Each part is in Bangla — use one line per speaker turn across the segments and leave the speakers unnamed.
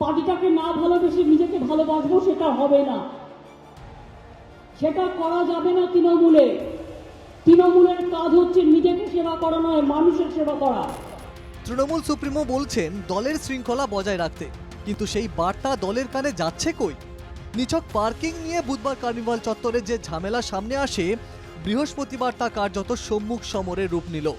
পার্টিটাকে না ভালোবেসে নিজেকে ভালোবাসবো, সেটা হবে না, সেটা করা যাবে না। তৃণমূলের কাজ হচ্ছে নিজেকে সেবা করা নয়, মানুষের সেবা করা।
তৃণমূল সুপ্রিমো বলছেন দলের শৃঙ্খলা বজায় রাখতে, কিন্তু সেই বার্তা দলের কানে যাচ্ছে কই? নিছক পার্কিং নিয়ে বুধবার কার্নিভাল চত্বরে যে ঝামেলা সামনে আসে, বৃহস্পতিবার তা কার্যত সম্মুখ সমরের রূপ নিল।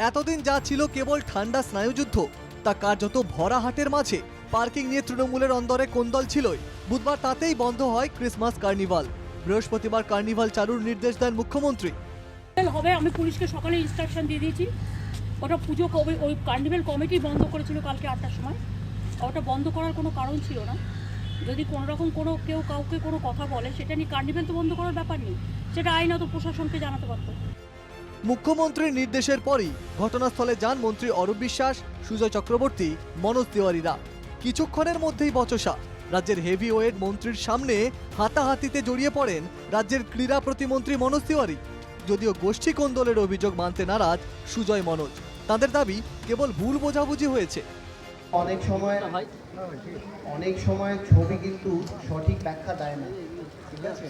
এতদিন যা ছিল কেবল ঠান্ডা স্নায়ুযুদ্ধ, তা কার্যত ভরা হাটের মাঝে পার্কিং নিয়ে তৃণমূলের অন্দরে কোন্দল ছিলই। বুধবার তাতেই বন্ধ হয় ক্রিসমাস কার্নিভাল। বৃহস্পতিবার কার্নিভাল চালুর নির্দেশ দেন মুখ্যমন্ত্রী।
হবে, আমি পুলিশকে সকালে ইনস্ট্রাকশন দিয়ে দিয়েছি। ওটা পুজো কবে ওই কার্নিভেল কমিটি বন্ধ করেছিল কালকে 8টার সময়। ওটা বন্ধ করার কোনো কারণ ছিল না। যদি কোনো রকম কেউ কাউকে কোনো কথা বলে, সেটা নিয়ে কার্নিভেল তো বন্ধ করার ব্যাপার নেই, সেটা আইনত প্রশাসনকে জানাতে পারত।
মুখ্যমন্ত্রীর নির্দেশের পরই ঘটনাস্থলে যান মন্ত্রী অরূপ বিশ্বাস, সুজয় চক্রবর্তী, মনোজ তিওয়ারিরা। কিছুক্ষণের মধ্যেই বচসা। রাজ্যের হেভিওয়েট মন্ত্রীর সামনে হাতাহাতিতে জড়িয়ে পড়েন রাজ্যের ক্রীড়া প্রতিমন্ত্রী মনোজ তিওয়ারি। যদিও গোষ্ঠী কোন্দলের অভিযোগ মানতে নারাজ সুজয়, মনোজ। তাদের দাবি কেবল ভুল বোঝাবুঝি হয়েছে।
অনেক সময় ছবি কিন্তু সঠিক ব্যাখ্যা দেয় না, ঠিক আছে?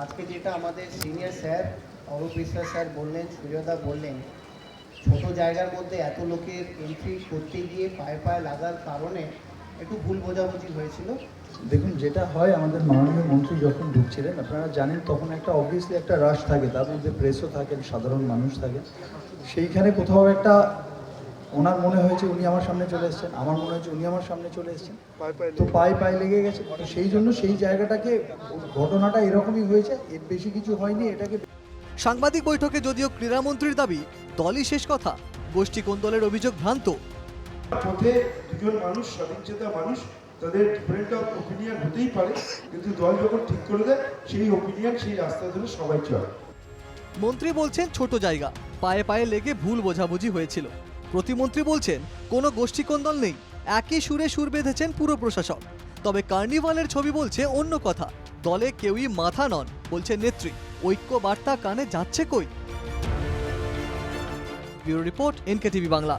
আজকে যেটা আমাদের senior sir Arup Biswas sir বললেন, সুজয়দা বললেন, ছোট জায়গার মধ্যে এত লোকের এন্ট্রি করতে গিয়ে পায়ে লাগার কারণে একটু ভুল বোঝাবুঝি হয়েছিল।
দেখুন, যেটা হয়, আমাদের মাননীয় মন্ত্রী যখন ঢুকছিলেন, আপনারা জানেন, তখন একটা অবভিয়াসলি একটা রাশ থাকে, তার মধ্যে প্রেসও থাকেন, সাধারণ মানুষ থাকে। সেইখানে কোথাও একটা ওনার মনে হয়েছে উনি আমার সামনে চলে এসেছেন, আমার মনে হয়েছে উনি আমার সামনে চলে এসেছেন, তো পায়ে লেগে গেছে। তো সেই জন্য সেই জায়গাটাকে, ঘটনাটা এরকমই হয়েছে, এর বেশি কিছু হয়নি। এটাকে
সাংবাদিক বৈঠকে যদিও ক্রীড়ামন্ত্রীর দাবি দলই শেষ কথা, গোষ্ঠী কোন্দলের অভিযোগ ভ্রান্ত।
পথে দুজন মানুষ, সদিচ্ছেতা মানুষ, তাদের ডিফারেন্ট অফ ওপিনিয়ন হতেই পারে, কিন্তু দল যখন ঠিক করে দেয় সেই ওপিনিয়ন, সেই রাস্তা ধরে সবাই চলে।
মন্ত্রী বলছেন ছোট জায়গা, পায়ে লেগে ভুল বোঝাবুঝি হয়েছিল। প্রতিমন্ত্রী বলছেন কোনো গোষ্ঠী কোন্দল নেই, একই সুরে সুর বেঁধেছেন পুরো প্রশাসন। তবে কার্নিভালের ছবি বলছে অন্য কথা। দলে কেউই মাথা নন, বলছেন নেত্রী। ঐক্য বার্তা কানে যাচ্ছে কই? Bureau report, NKTV Bangla.